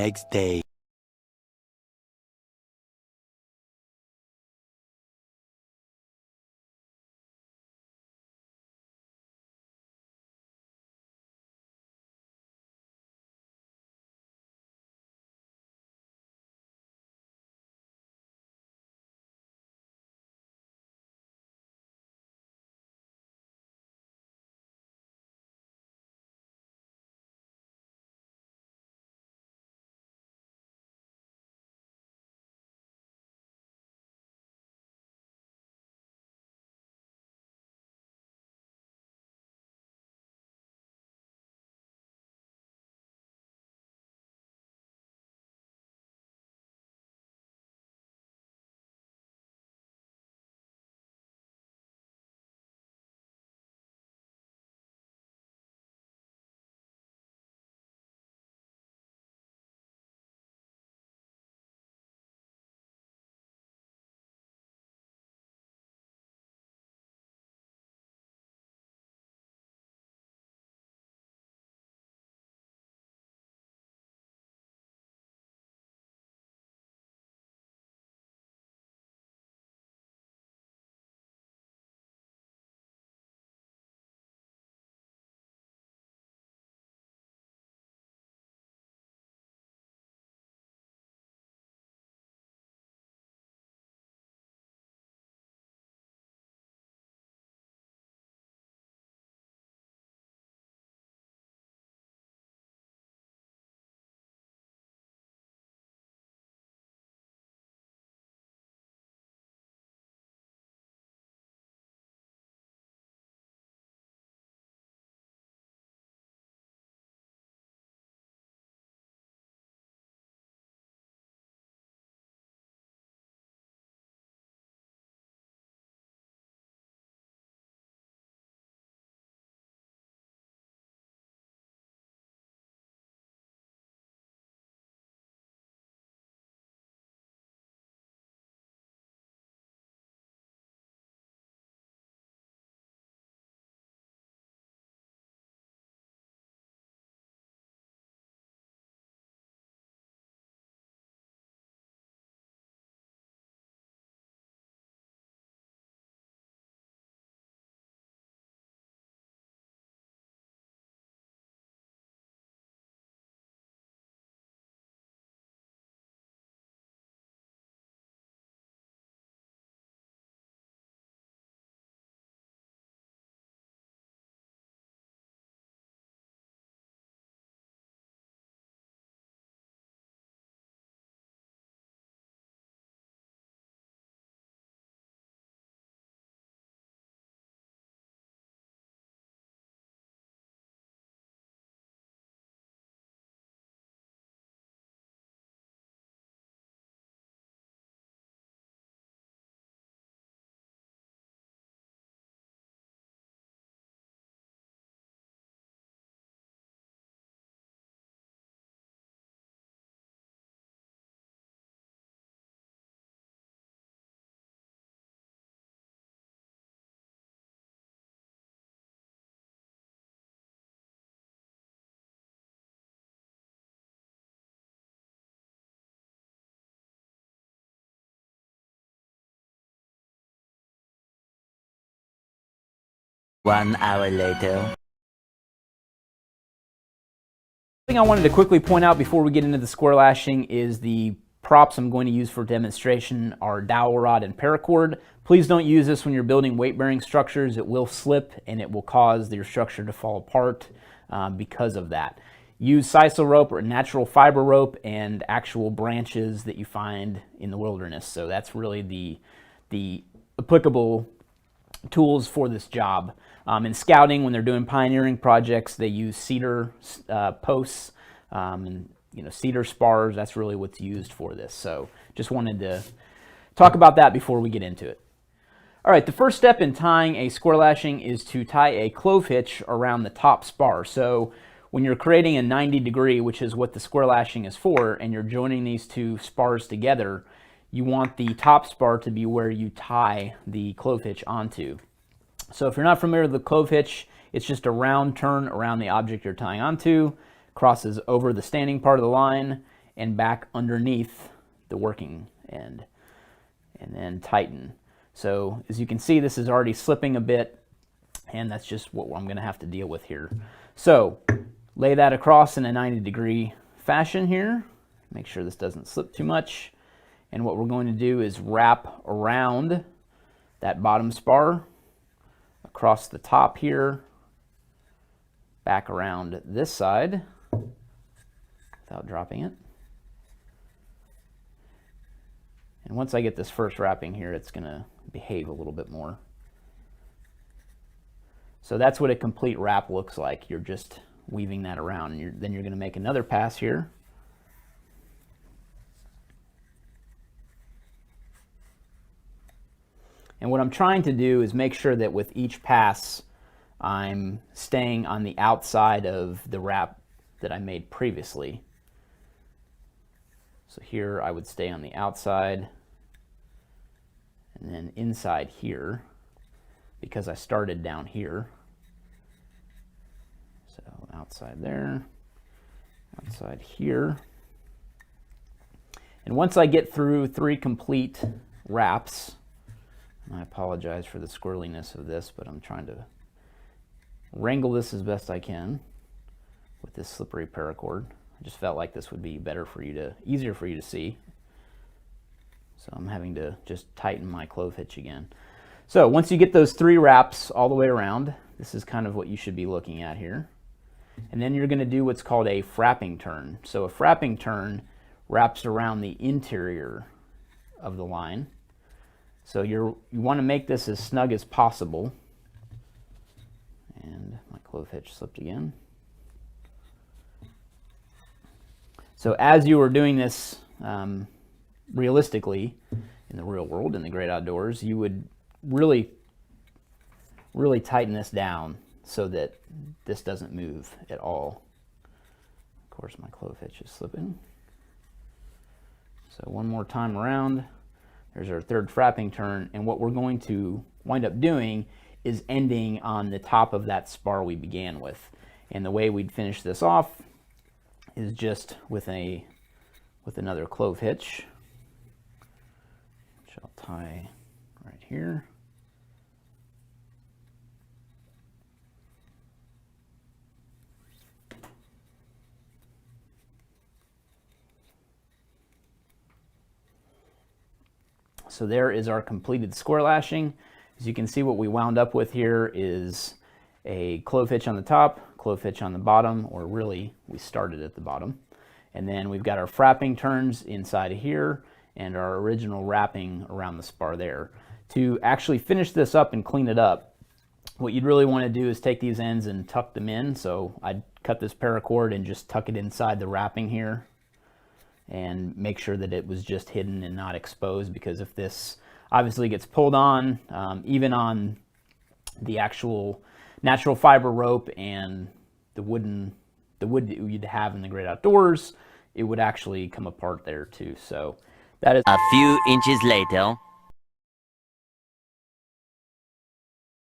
next day. One hour later. Thing I wanted to quickly point out before we get into the square lashing is the props I'm going to use for demonstration are dowel rod and paracord. Please don't use this when you're building weight-bearing structures. It will slip and it will cause your structure to fall apart because of that. Use sisal rope or natural fiber rope and actual branches that you find in the wilderness. So that's really the applicable tools for this job. In scouting, when they're doing pioneering projects, they use cedar posts and cedar spars. That's really what's used for this. So just wanted to talk about that before we get into it. All right, the first step in tying a square lashing is to tie a clove hitch around the top spar. So when you're creating a 90 degree, which is what the square lashing is for, and you're joining these two spars together, you want the top spar to be where you tie the clove hitch onto. So if you're not familiar with the clove hitch, it's just a round turn around the object you're tying onto, crosses over the standing part of the line, and back underneath the working end, and then tighten. So as you can see, this is already slipping a bit, and that's just what I'm going to have to deal with here. So lay that across in a 90-degree fashion here. Make sure this doesn't slip too much. And what we're going to do is wrap around that bottom spar, across the top here, back around this side without dropping it. And once I get this first wrapping here, it's going to behave a little bit more. So that's what a complete wrap looks like. You're just weaving that around, and then you're going to make another pass here. And what I'm trying to do is make sure that with each pass, I'm staying on the outside of the wrap that I made previously. So here I would stay on the outside, and then inside here, because I started down here. So outside there, outside here. And once I get through 3 complete wraps, and I apologize for the squirreliness of this, but I'm trying to wrangle this as best I can with this slippery paracord. I just felt like this would be better for you to, easier for you to see. So I'm having to just tighten my clove hitch again. So once you get those 3 wraps all the way around, this is kind of what you should be looking at here. And then you're going to do what's called a frapping turn. So a frapping turn wraps around the interior of the line. So you want to make this as snug as possible. And my clove hitch slipped again. So as you are doing this realistically in the real world, in the great outdoors, you would really tighten this down so that this doesn't move at all. Of course, my clove hitch is slipping. So one more time around. There's our 3rd frapping turn, and what we're going to wind up doing is ending on the top of that spar we began with. And the way we'd finish this off is just with another clove hitch, which I'll tie right here. So there is our completed square lashing. As you can see, what we wound up with here is a clove hitch on the top, clove hitch on the bottom, or really we started at the bottom. And then we've got our frapping turns inside of here and our original wrapping around the spar there. To actually finish this up and clean it up, what you'd really want to do is take these ends and tuck them in. So I'd cut this paracord and just tuck it inside the wrapping here, and make sure that it was just hidden and not exposed, because if this obviously gets pulled on, even on the actual natural fiber rope and the wood that you'd have in the great outdoors, it would actually come apart there too. So that is A few inches later.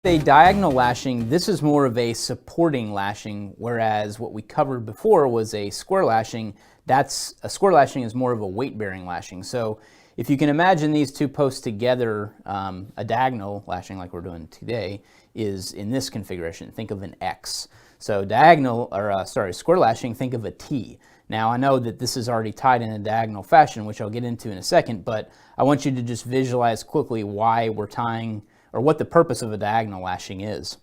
a diagonal lashing. This is more of a supporting lashing, whereas what we covered before was a square lashing. That's a square lashing is more of a weight-bearing lashing. So if you can imagine these two posts together, a diagonal lashing like we're doing today is in this configuration. Think of an X. So square lashing, think of a T. Now I know that this is already tied in a diagonal fashion, which I'll get into in a second, but I want you to just visualize quickly why we're tying, or what the purpose of a diagonal lashing is.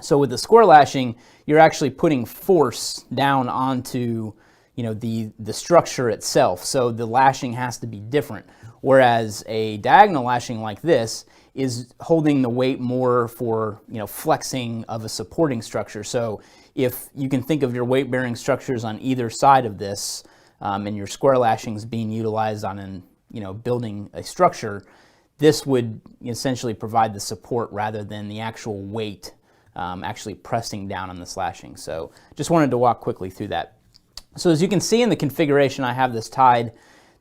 So with the square lashing, you're actually putting force down onto the structure itself. So the lashing has to be different. Whereas a diagonal lashing like this is holding the weight more for flexing of a supporting structure. So if you can think of your weight-bearing structures on either side of this, and your square lashings being utilized on building a structure, this would essentially provide the support rather than the actual weight actually pressing down on this lashing. So just wanted to walk quickly through that. So as you can see in the configuration, I have this tied.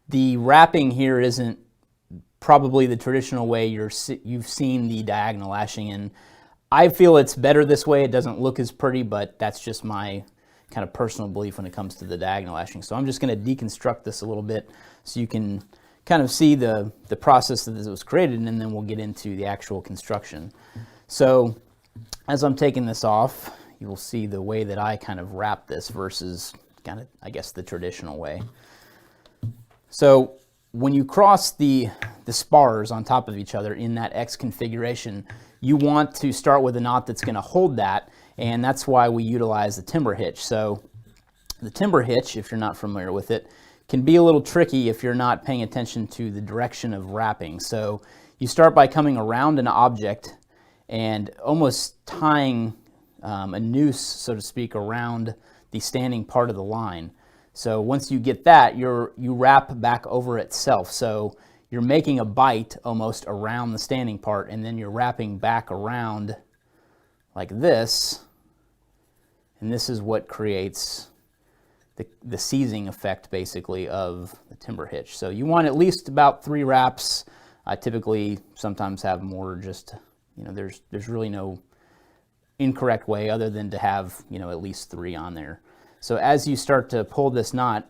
The wrapping here isn't probably the traditional way you've seen the diagonal lashing, and I feel it's better this way. It doesn't look as pretty, but that's just my kind of personal belief when it comes to the diagonal lashing. So I'm just going to deconstruct this a little bit so you can kind of see the process that this was created, and then we'll get into the actual construction. So as I'm taking this off, you will see the way that I kind of wrap this versus kind of, I guess, the traditional way. So when you cross the spars on top of each other in that X configuration, you want to start with a knot that's going to hold that, and that's why we utilize the timber hitch. So the timber hitch, if you're not familiar with it, can be a little tricky if you're not paying attention to the direction of wrapping. So you start by coming around an object and almost tying a noose, so to speak, around the standing part of the line. So once you get that, you wrap back over itself. So you're making a bite almost around the standing part, and then you're wrapping back around like this, and this is what creates the seizing effect, basically, of the timber hitch. So you want at least about 3 wraps. I typically sometimes have more, just, you know, there's really no incorrect way other than to have, you know, at least 3 on there. So as you start to pull this knot,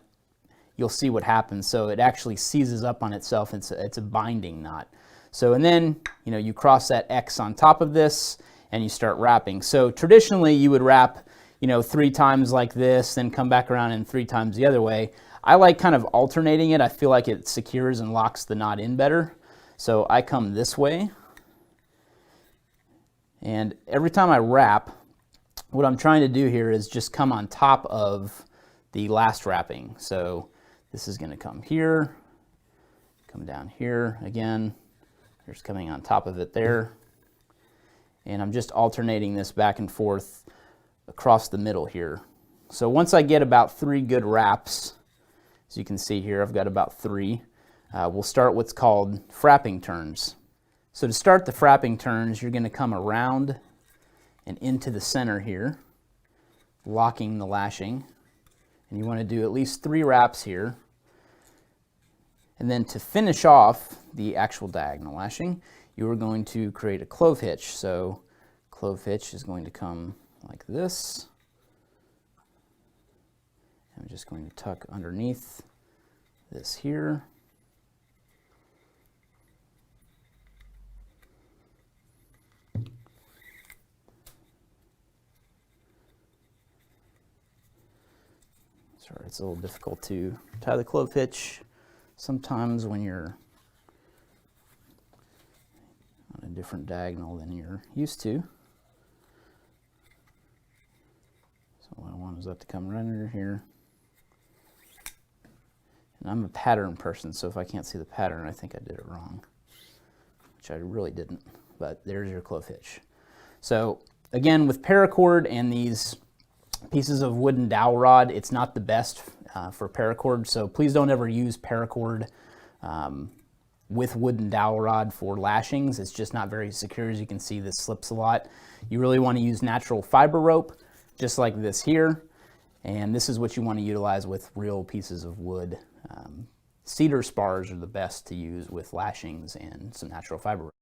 you'll see what happens. So it actually seizes up on itself. It's a binding knot. So, and then, you know, you cross that X on top of this and you start wrapping. So traditionally you would wrap, you know, 3 times like this, then come back around and 3 times the other way. I like kind of alternating it. I feel like it secures and locks the knot in better. So I come this way, and every time I wrap, what I'm trying to do here is just come on top of the last wrapping. So this is going to come here, come down here again, there's coming on top of it there, and I'm just alternating this back and forth across the middle here. So once I get about 3 good wraps, as you can see here, I've got about 3, we'll start what's called frapping turns. So to start the frapping turns, you're going to come around and into the center here, locking the lashing. And you want to do at least 3 wraps here. And then to finish off the actual diagonal lashing, you are going to create a clove hitch. So clove hitch is going to come like this. I'm just going to tuck underneath this here. Sorry, it's a little difficult to tie the clove hitch sometimes when you're on a different diagonal than you're used to. So what I want is that to come right under here. And I'm a pattern person, so if I can't see the pattern, I think I did it wrong, which I really didn't, but there's your clove hitch. So again, with paracord and these pieces of wooden dowel rod, it's not the best for paracord, so please don't ever use paracord with wooden dowel rod for lashings. It's just not very secure. As you can see, this slips a lot. You really want to use natural fiber rope, just like this here, and this is what you want to utilize with real pieces of wood. Cedar spars are the best to use with lashings and some natural fiber rope.